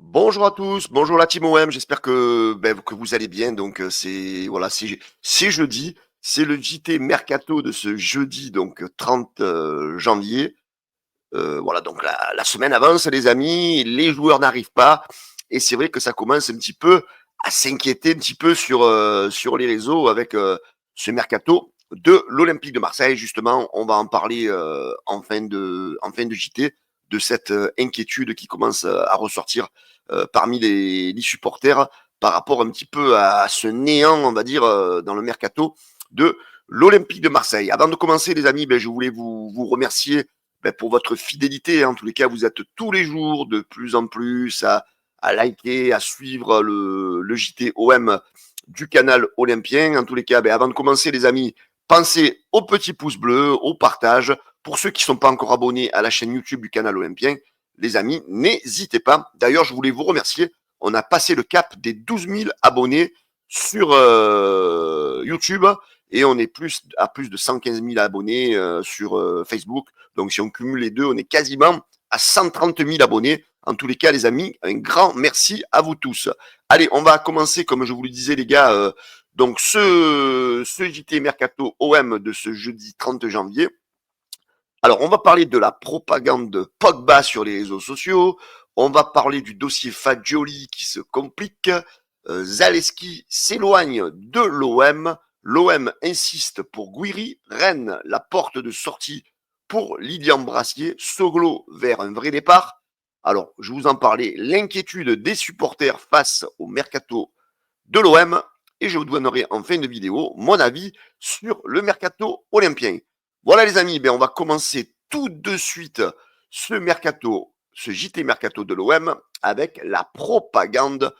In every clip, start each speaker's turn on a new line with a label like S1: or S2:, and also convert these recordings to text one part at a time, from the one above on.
S1: Bonjour à tous, bonjour la team OM, j'espère que vous allez bien. Donc c'est jeudi, c'est le JT Mercato de ce jeudi 30 janvier. Voilà, donc la semaine avance les amis, les joueurs n'arrivent pas et c'est vrai que ça commence un petit peu à s'inquiéter un petit peu sur les réseaux avec ce mercato de l'Olympique de Marseille. Justement, on va en parler en fin de JT de cette inquiétude qui commence à ressortir parmi les supporters par rapport un petit peu à ce néant, on va dire, dans le mercato de l'Olympique de Marseille. Avant de commencer, les amis, je voulais vous remercier pour votre fidélité. En tous les cas, vous êtes tous les jours de plus en plus à liker, à suivre le JT OM du canal Olympien. En tous les cas, avant de commencer, les amis, pensez au petit pouce bleu, au partage. Pour ceux qui ne sont pas encore abonnés à la chaîne YouTube du canal Olympien, les amis, n'hésitez pas. D'ailleurs, je voulais vous remercier. On a passé le cap des 12 000 abonnés sur YouTube et on est à plus de 115 000 abonnés sur Facebook. Donc si on cumule les deux, on est quasiment à 130 000 abonnés. En tous les cas, les amis, un grand merci à vous tous. Allez, on va commencer, comme je vous le disais, les gars, donc ce JT Mercato OM de ce jeudi 30 janvier. Alors, on va parler de la propagande de Pogba sur les réseaux sociaux. On va parler du dossier Fagioli qui se complique. Zaleski s'éloigne de l'OM. L'OM insiste pour Guiri. Rennes, la porte de sortie pour Lilian Brassier. Soglo vers un vrai départ. Alors, je vous en parlais, l'inquiétude des supporters face au mercato de l'OM. Et je vous donnerai en fin de vidéo mon avis sur le mercato olympien. Voilà les amis, on va commencer tout de suite ce mercato, ce JT mercato de l'OM avec la propagande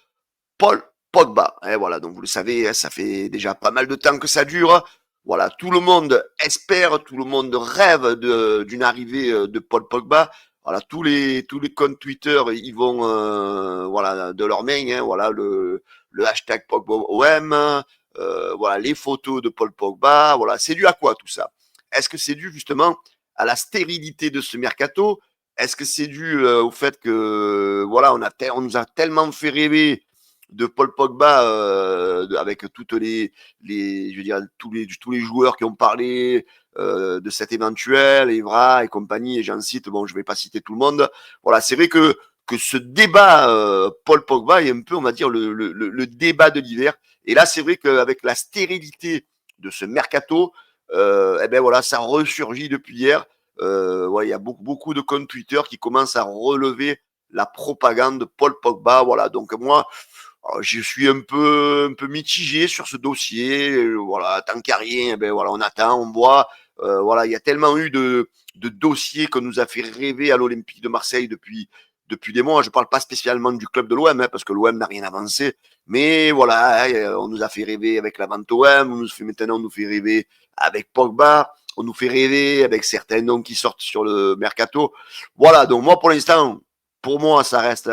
S1: Paul Pogba. Et voilà, donc vous le savez, ça fait déjà pas mal de temps que ça dure. Voilà, tout le monde espère, tout le monde rêve d'une arrivée de Paul Pogba. Voilà, tous les comptes Twitter, ils vont voilà de leur main. Voilà le hashtag Pogba OM. Voilà les photos de Paul Pogba. Voilà, c'est dû à quoi tout ça? Est-ce que c'est dû justement à la stérilité de ce mercato? Est-ce que c'est dû au fait que voilà on nous a tellement fait rêver de Paul Pogba avec toutes je veux dire tous les joueurs qui ont parlé de cet éventuel Evra et compagnie et j'en cite, bon je vais pas citer tout le monde. Voilà, c'est vrai que ce débat Paul Pogba est un peu, on va dire, le débat de l'hiver. Et là, c'est vrai qu'avec la stérilité de ce mercato, voilà, ça ressurgit depuis hier. Ouais, il y a beaucoup de comptes Twitter qui commencent à relever la propagande de Paul Pogba. Voilà, donc moi, je suis un peu mitigé sur ce dossier. Voilà, tant qu'il n'y a rien, voilà, on attend, on voit. Voilà, il y a tellement eu de dossiers qu'on nous a fait rêver à l'Olympique de Marseille depuis des mois. Je ne parle pas spécialement du club de l'OM, parce que l'OM n'a rien avancé. Mais voilà, on nous a fait rêver avec la vente OM, maintenant on nous fait rêver avec Pogba, on nous fait rêver avec certains noms qui sortent sur le mercato. Voilà, donc moi pour l'instant, pour moi, ça reste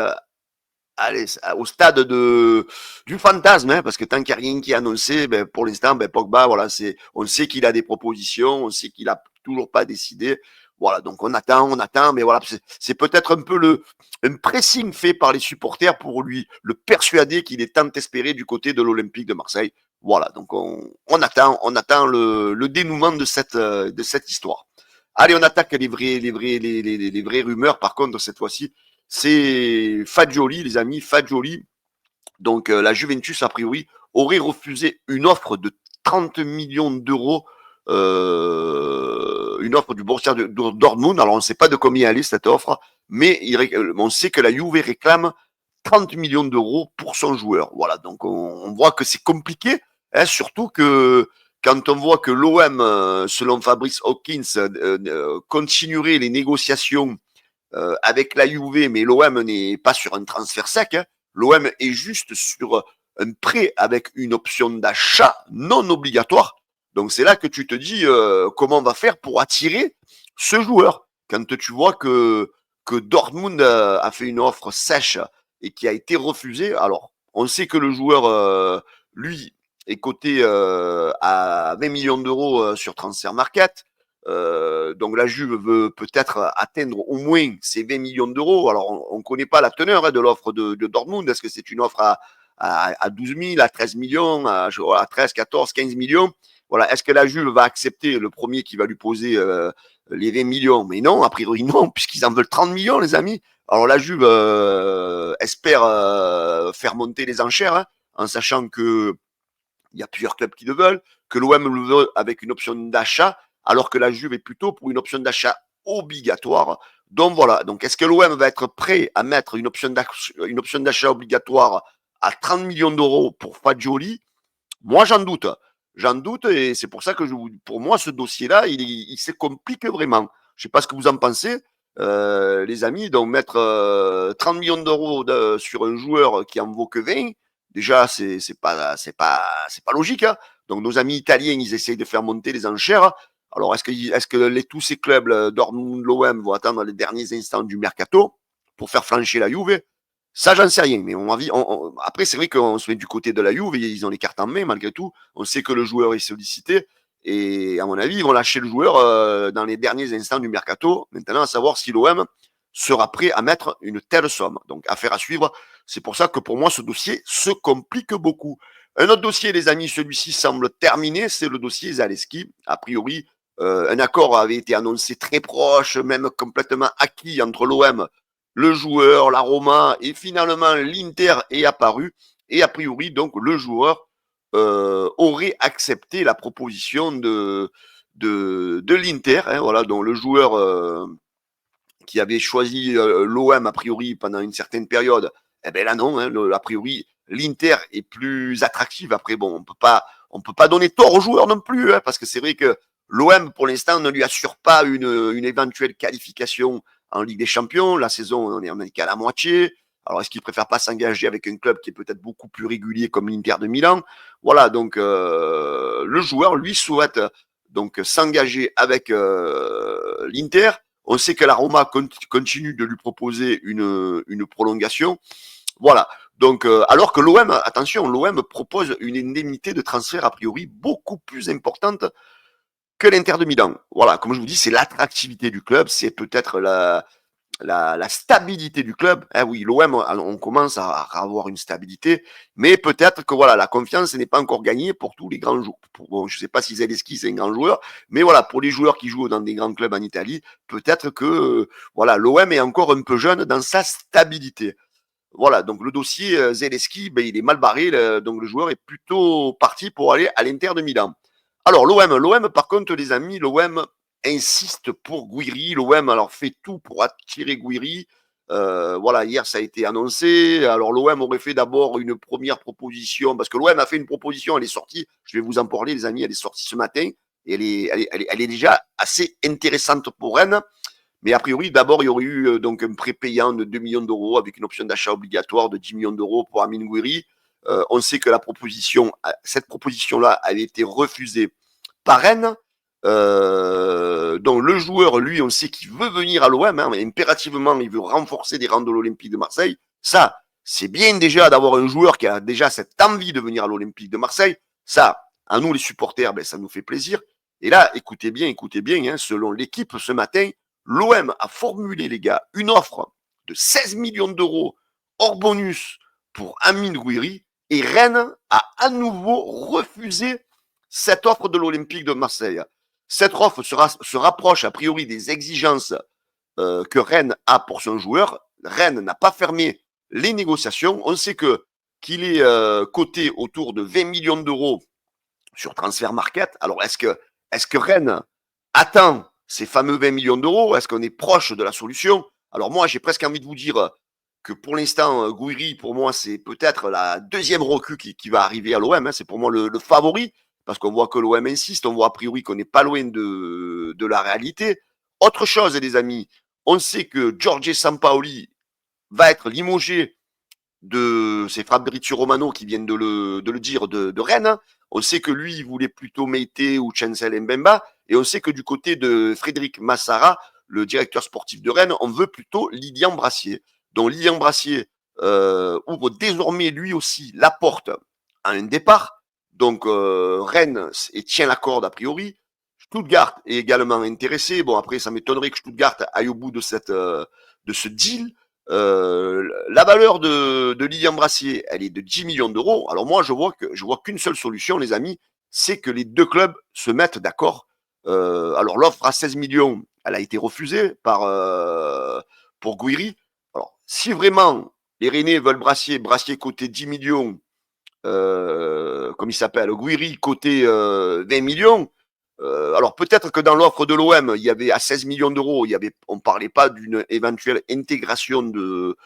S1: allez, au stade du fantasme, parce que tant qu'il n'y a rien qui est annoncé, pour l'instant, Pogba, voilà, on sait qu'il a des propositions, on sait qu'il a toujours pas décidé. Voilà, donc on attend, mais voilà, c'est peut-être un peu un pressing fait par les supporters pour le persuader qu'il est tant espéré du côté de l'Olympique de Marseille. Voilà, donc on attend le dénouement de cette histoire. Allez, on attaque les vraies rumeurs. Par contre, cette fois-ci, c'est Fagioli, les amis, Fagioli. Donc la Juventus, a priori, aurait refusé une offre de 30 millions d'euros, une offre du Borussia Dortmund. Alors on ne sait pas de combien elle est cette offre, mais on sait que la Juve réclame 30 millions d'euros pour son joueur. Voilà, donc on voit que c'est compliqué, surtout que quand on voit que l'OM, selon Fabrice Hawkins, continuerait les négociations avec la Juve, mais l'OM n'est pas sur un transfert sec. L'OM est juste sur un prêt avec une option d'achat non obligatoire. Donc c'est là que tu te dis comment on va faire pour attirer ce joueur. Quand tu vois que Dortmund a fait une offre sèche et qui a été refusée, alors on sait que le joueur, lui, est coté à 20 millions d'euros sur Transfer Market. Donc la Juve veut peut-être atteindre au moins ces 20 millions d'euros. Alors on ne connaît pas la teneur de l'offre de Dortmund. Est-ce que c'est une offre à 12 000, à 13 millions, à 13, 14, 15 millions? Voilà. Est-ce que la Juve va accepter le premier qui va lui poser les 20 millions? Mais non, a priori non, puisqu'ils en veulent 30 millions, les amis. Alors la Juve espère faire monter les enchères, hein, en sachant que il y a plusieurs clubs qui le veulent, que l'OM le veut avec une option d'achat, alors que la Juve est plutôt pour une option d'achat obligatoire. Donc voilà. Donc est-ce que l'OM va être prêt à mettre une option d'achat obligatoire à 30 millions d'euros pour Fagioli? Moi, j'en doute. J'en doute et c'est pour ça que pour moi, ce dossier-là, il se complique vraiment. Je ne sais pas ce que vous en pensez, les amis. Donc, mettre 30 millions d'euros sur un joueur qui en vaut que 20, déjà, c'est pas logique, hein. Donc, nos amis italiens, ils essayent de faire monter les enchères. Alors, est-ce que tous ces clubs, Dortmund, l'OM, vont attendre les derniers instants du mercato pour faire flancher la Juve? Ça, j'en sais rien. Mais après, c'est vrai qu'on se met du côté de la Juve, ils ont les cartes en main malgré tout. On sait que le joueur est sollicité. Et à mon avis, ils vont lâcher le joueur dans les derniers instants du mercato. Maintenant, à savoir si l'OM sera prêt à mettre une telle somme. Donc, affaire à suivre. C'est pour ça que pour moi, ce dossier se complique beaucoup. Un autre dossier, les amis, celui-ci semble terminé, c'est le dossier Zaleski. A priori, un accord avait été annoncé très proche, même complètement acquis entre l'OM, le joueur, la Roma, et finalement l'Inter est apparu. Et a priori, donc, le joueur aurait accepté la proposition de l'Inter. Hein, voilà, donc le joueur qui avait choisi l'OM a priori pendant une certaine période, eh ben là non, hein, a priori l'Inter est plus attractive. Après bon, on peut pas donner tort aux joueurs non plus, hein, parce que c'est vrai que l'OM pour l'instant ne lui assure pas une éventuelle qualification en Ligue des Champions. La saison on est qu'à la moitié. Alors est-ce qu'il préfère pas s'engager avec un club qui est peut-être beaucoup plus régulier comme l'Inter de Milan? Voilà, donc le joueur lui souhaite donc s'engager avec l'Inter. On sait que la Roma continue de lui proposer une prolongation. Voilà. Donc, alors que l'OM, attention, l'OM propose une indemnité de transfert a priori beaucoup plus importante que l'Inter de Milan. Voilà, comme je vous dis, c'est l'attractivité du club, c'est peut-être la stabilité du club. Eh oui, l'OM, on commence à avoir une stabilité, mais peut-être que voilà, la confiance n'est pas encore gagnée pour tous les grands joueurs. Bon, je ne sais pas si Zaleski c'est un grand joueur, mais voilà, pour les joueurs qui jouent dans des grands clubs en Italie, peut-être que voilà, l'OM est encore un peu jeune dans sa stabilité. Voilà, donc le dossier Zaleski, ben, il est mal barré, donc le joueur est plutôt parti pour aller à l'Inter de Milan. Alors l'OM par contre les amis, l'OM insiste pour Guiri, l'OM alors fait tout pour attirer Guiri. Voilà, hier ça a été annoncé. Alors l'OM aurait fait d'abord une première proposition, parce que l'OM a fait une proposition, elle est sortie, je vais vous en parler les amis, elle est sortie ce matin, et elle est déjà assez intéressante pour Rennes. Mais a priori, d'abord, il y aurait eu donc un prêt payant de 2 millions d'euros avec une option d'achat obligatoire de 10 millions d'euros pour Amin Gouiri. On sait que cette proposition-là avait été refusée par Rennes. Donc le joueur, lui, on sait qu'il veut venir à l'OM, hein, mais impérativement, il veut renforcer les rangs de l'Olympique de Marseille. Ça, c'est bien déjà d'avoir un joueur qui a déjà cette envie de venir à l'Olympique de Marseille. Ça, à nous les supporters, ben, ça nous fait plaisir. Et là, écoutez bien, hein, selon l'équipe ce matin, l'OM a formulé, les gars, une offre de 16 millions d'euros hors bonus pour Amin Gouiri et Rennes a à nouveau refusé cette offre de l'Olympique de Marseille. Cette offre se rapproche a priori des exigences que Rennes a pour son joueur. Rennes n'a pas fermé les négociations. On sait qu'il est coté autour de 20 millions d'euros sur Transfer Market. Alors, est-ce que Rennes attend ces fameux 20 millions d'euros? Est-ce qu'on est proche de la solution? Alors moi, j'ai presque envie de vous dire que pour l'instant, Gouiri, pour moi, c'est peut-être la deuxième recrue qui va arriver à l'OM. Hein. C'est pour moi le favori, parce qu'on voit que l'OM insiste, on voit a priori qu'on n'est pas loin de la réalité. Autre chose, les amis, on sait que Giorgio Sampaoli va être limogé c'est Fabrizio Romano qui vient de le dire de Rennes. Hein. On sait que lui, il voulait plutôt Meite ou Chancel Mbemba. Et on sait que du côté de Frédéric Massara, le directeur sportif de Rennes, on veut plutôt Lilian Brassier. Donc Lilian Brassier ouvre désormais lui aussi la porte à un départ. Donc Rennes tient la corde a priori. Stuttgart est également intéressé. Bon, après, ça m'étonnerait que Stuttgart aille au bout de ce deal. La valeur de Lilian Brassier, elle est de 10 millions d'euros. Alors moi, je vois qu'une seule solution, les amis, c'est que les deux clubs se mettent d'accord. Alors l'offre à 16 millions, elle a été refusée pour Guiri. Alors si vraiment les Rennais veulent Brassier côté 10 millions, comme il s'appelle, Guiri côté 20 millions. Alors peut-être que dans l'offre de l'OM, il y avait à 16 millions d'euros, on parlait pas d'une éventuelle intégration de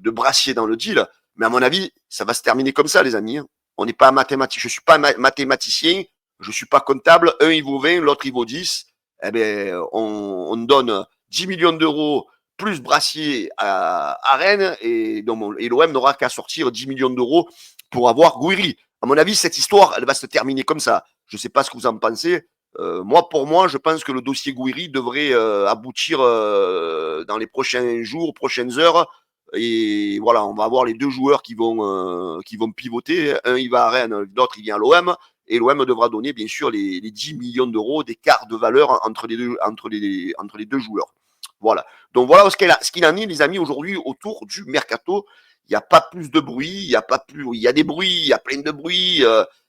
S1: Brassier dans le deal, mais à mon avis, ça va se terminer comme ça, les amis. On n'est pas mathématicien, je suis pas mathématicien, je suis pas comptable. Un il vaut 20, l'autre il vaut 10. Eh ben, on donne 10 millions d'euros plus Brassier à Rennes et l'OM n'aura qu'à sortir 10 millions d'euros pour avoir Gouiri. À mon avis, cette histoire, elle va se terminer comme ça. Je ne sais pas ce que vous en pensez. Pour moi, je pense que le dossier Gouiri devrait aboutir dans les prochains jours, prochaines heures. Et voilà, on va avoir les deux joueurs qui vont pivoter. Un, il va à Rennes, l'autre, il vient à l'OM. Et l'OM devra donner, bien sûr, les 10 millions d'euros d'écart de valeur entre les deux joueurs. Voilà. Donc voilà ce qu'il en est, les amis, aujourd'hui, autour du mercato. Il n'y a pas plus de bruit, il y a des bruits, il y a plein de bruits.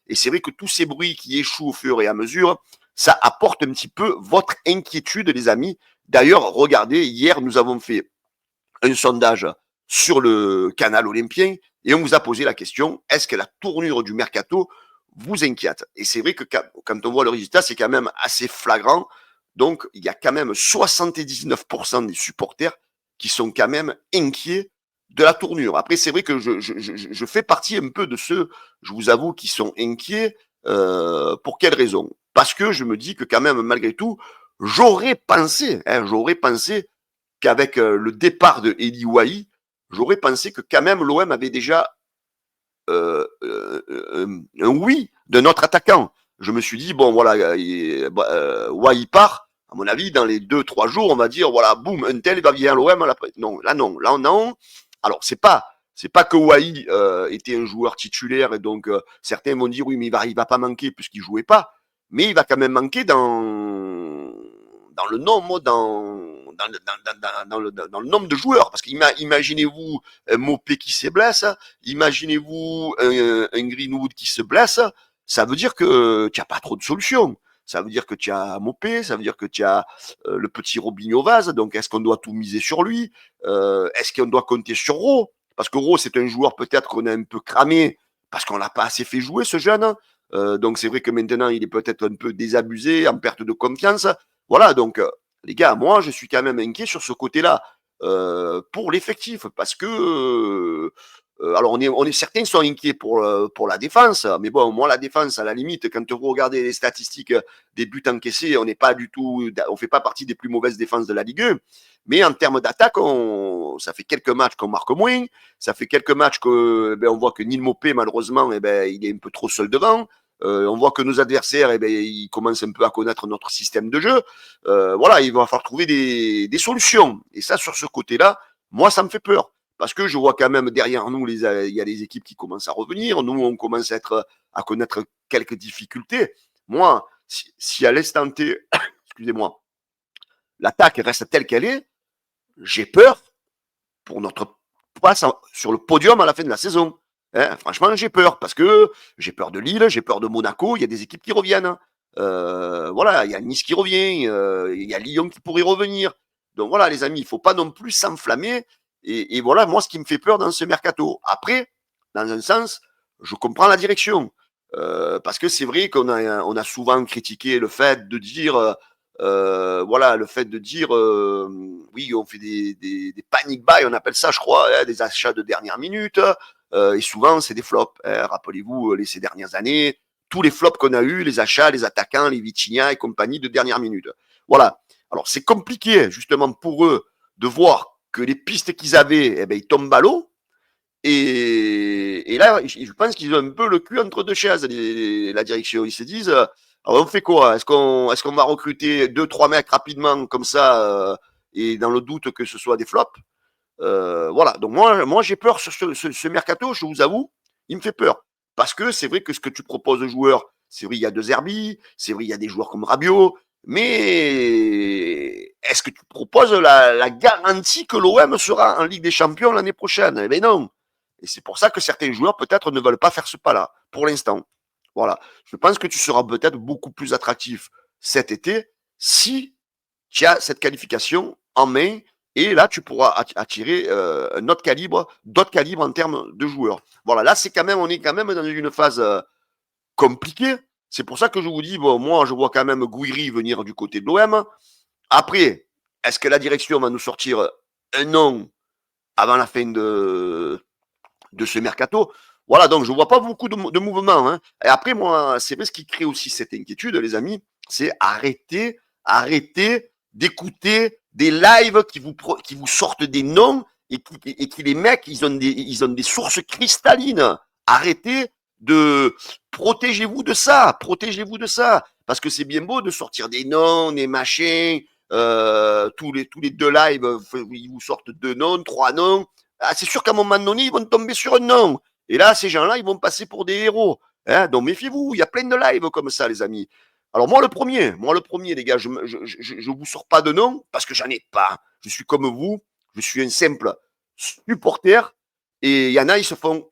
S1: Et c'est vrai que tous ces bruits qui échouent au fur et à mesure, ça apporte un petit peu votre inquiétude, les amis. D'ailleurs, regardez, hier, nous avons fait un sondage sur le canal olympien et on vous a posé la question, est-ce que la tournure du mercato vous inquiète? Et c'est vrai que quand on voit le résultat, c'est quand même assez flagrant. Donc, il y a quand même 79% des supporters qui sont quand même inquiets de la tournure. Après, c'est vrai que je fais partie un peu de ceux, je vous avoue, qui sont inquiets. Pour quelle raison? Parce que je me dis que quand même, malgré tout, j'aurais pensé qu'avec le départ de Eli Wahi, j'aurais pensé que quand même l'OM avait déjà un oui de notre attaquant. Je me suis dit, bon, voilà, Wahi part. À mon avis, dans les 2-3 jours, on va dire, voilà, boum, un tel va venir à l'OM. Non, là, non. Alors, c'est pas que Wahi était un joueur titulaire et donc certains vont dire, oui, mais il va pas manquer puisqu'il jouait pas. Mais il va quand même manquer dans le nombre, dans le nombre de joueurs. Parce qu'imaginez-vous un Mopé qui se blesse, imaginez-vous un Greenwood qui se blesse, ça veut dire que tu n'as pas trop de solutions. Ça veut dire que tu as Mopé, ça veut dire que tu as le petit Robinho Vaz, donc est-ce qu'on doit tout miser sur lui? Est-ce qu'on doit compter sur Ro? Parce que Ro, c'est un joueur peut-être qu'on a un peu cramé, parce qu'on l'a pas assez fait jouer, ce jeune. Donc c'est vrai que maintenant, il est peut-être un peu désabusé, en perte de confiance. Voilà, donc les gars, moi, je suis quand même inquiet sur ce côté-là pour l'effectif, parce que alors certains sont inquiets pour la défense, mais bon, moi la défense, à la limite, quand vous regardez les statistiques des buts encaissés, on fait pas partie des plus mauvaises défenses de la Ligue 1. Mais en termes d'attaque, ça fait quelques matchs qu'on marque moins, ça fait quelques matchs que on voit que Neil Mopé, malheureusement, il est un peu trop seul devant. On voit que nos adversaires, ils commencent un peu à connaître notre système de jeu. Voilà, il va falloir trouver des solutions. Et ça, sur ce côté-là, moi, ça me fait peur. Parce que je vois quand même derrière nous, il y a des équipes qui commencent à revenir. Nous, on commence à connaître quelques difficultés. Moi, si à l'instant T, excusez-moi, l'attaque reste telle qu'elle est, j'ai peur pour notre place sur le podium à la fin de la saison. Franchement, j'ai peur parce que j'ai peur de Lille, j'ai peur de Monaco. Il y a des équipes qui reviennent. Voilà, il y a Nice qui revient, il y a Lyon qui pourrait revenir. Donc voilà, les amis, il ne faut pas non plus s'enflammer. Et voilà, moi, ce qui me fait peur dans ce mercato. Après, dans un sens, je comprends la direction. Parce que c'est vrai on a souvent critiqué le fait de dire voilà, le fait de dire oui, on fait des panic buy, on appelle ça, je crois, des achats de dernière minute. Et souvent, c'est des flops. Rappelez-vous, ces dernières années, tous les flops qu'on a eu, les achats, les attaquants, les Vitinha et compagnie de dernière minute. Voilà. Alors, c'est compliqué, justement, pour eux de voir que les pistes qu'ils avaient, ils tombent à l'eau. Et là, je pense qu'ils ont un peu le cul entre deux chaises, la direction. Ils se disent, alors on fait quoi? Est-ce qu'on va recruter deux, trois mecs rapidement comme ça et dans le doute que ce soit des flops? Voilà. Donc moi j'ai peur sur ce mercato, je vous avoue, il me fait peur. Parce que c'est vrai que ce que tu proposes aux joueurs, C'est vrai, il y a De Zerbi, c'est vrai, il y a des joueurs comme Rabiot, mais est-ce que tu proposes la garantie que l'OM sera en Ligue des Champions l'année prochaine? Eh bien non. Et c'est pour ça que certains joueurs peut-être ne veulent pas faire ce pas-là, pour l'instant. Voilà. Je pense que tu seras peut-être beaucoup plus attractif cet été si tu as cette qualification en main et là tu pourras attirer un autre calibre, d'autres calibres en termes de joueurs. Voilà, là c'est quand même, on est quand même dans une phase compliquée. C'est pour ça que je vous dis, bon, moi je vois quand même Gouiri venir du côté de l'OM. Après, est-ce que la direction va nous sortir un nom avant la fin de ce mercato? Voilà, donc je vois pas beaucoup de mouvements. Hein. Et après, moi, c'est vrai ce qui crée aussi cette inquiétude, les amis, c'est arrêter d'écouter des lives qui vous sortent des noms et qui les mecs, ils ont des sources cristallines. Arrêtez de protégez-vous de ça, parce que c'est bien beau de sortir des noms, des machins, tous les deux lives, ils vous sortent deux noms, trois noms. Ah, c'est sûr qu'à un moment donné, ils vont tomber sur un nom. Et là, ces gens-là, ils vont passer pour des héros. Hein, donc méfiez-vous, il y a plein de lives comme ça, les amis. Alors moi le premier, les gars, je vous sors pas de nom parce que j'en ai pas. Je suis comme vous, je suis un simple supporter. Et il y en a, ils se font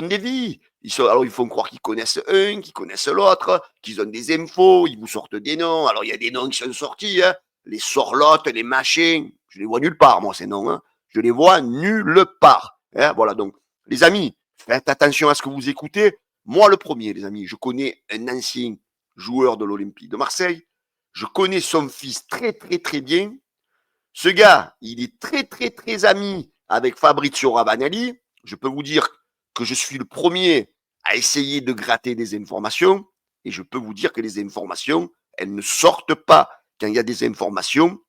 S1: des vies. Alors ils font croire qu'ils connaissent un, qu'ils connaissent l'autre, qu'ils ont des infos, ils vous sortent des noms. Alors il y a des noms qui sont sortis, hein, les sorlottes, les machins. Je les vois nulle part, moi, ces noms. Hein. Je les vois nulle part. Hein, voilà, donc, les amis, faites attention à ce que vous écoutez. Moi, le premier, les amis, je connais un ancien joueur de l'Olympique de Marseille. Je connais son fils très, très, très bien. Ce gars, il est très, très, très ami avec Fabrizio Ravanelli. Je peux vous dire que je suis le premier à essayer de gratter des informations. Et je peux vous dire que les informations, elles ne sortent pas. Quand il y a des informations,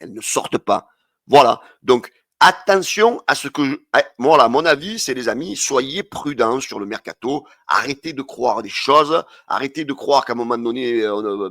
S1: elles ne sortent pas. Voilà. Donc, attention à ce que voilà, mon avis, c'est les amis, soyez prudents sur le mercato. Arrêtez de croire des choses. Arrêtez de croire qu'à un moment donné,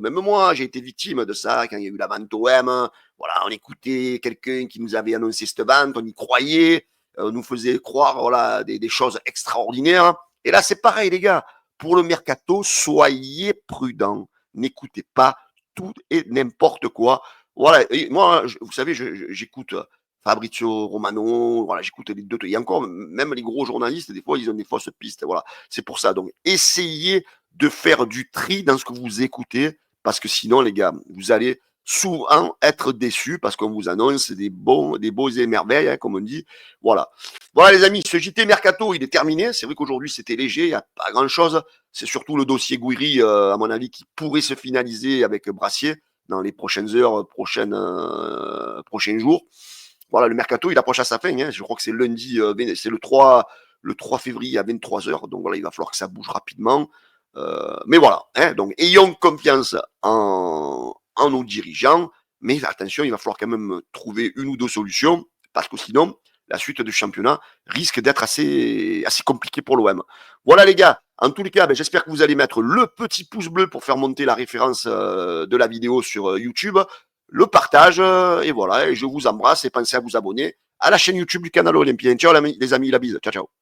S1: même moi, j'ai été victime de ça quand il y a eu la vente OM. Voilà, on écoutait quelqu'un qui nous avait annoncé cette vente, on y croyait, on nous faisait croire voilà, des choses extraordinaires. Et là, c'est pareil, les gars. Pour le mercato, soyez prudents. N'écoutez pas tout et n'importe quoi. Voilà, et moi, vous savez, j'écoute Fabrizio Romano, voilà, j'écoute les deux. Et encore, même les gros journalistes, des fois, ils ont des fausses pistes. Voilà, c'est pour ça. Donc, essayez de faire du tri dans ce que vous écoutez, parce que sinon, les gars, vous allez souvent être déçus parce qu'on vous annonce des beaux émerveilles, hein, comme on dit. Voilà. Voilà, les amis, ce JT Mercato, il est terminé. C'est vrai qu'aujourd'hui, c'était léger, il n'y a pas grand-chose. C'est surtout le dossier Gouiri, à mon avis, qui pourrait se finaliser avec Brassier dans les prochaines heures, prochains jours. Voilà, le mercato, il approche à sa fin. Hein. Je crois que c'est lundi, c'est le 3 février à 23h. Donc voilà, il va falloir que ça bouge rapidement. Mais voilà, hein, donc ayons confiance en nos dirigeants. Mais attention, il va falloir quand même trouver une ou deux solutions, parce que sinon, la suite du championnat risque d'être assez compliqué pour l'OM. Voilà les gars, en tous les cas, j'espère que vous allez mettre le petit pouce bleu pour faire monter la référence de la vidéo sur YouTube, le partage, et voilà, et je vous embrasse et pensez à vous abonner à la chaîne YouTube du canal Olympien. Ciao les amis, la bise, ciao ciao.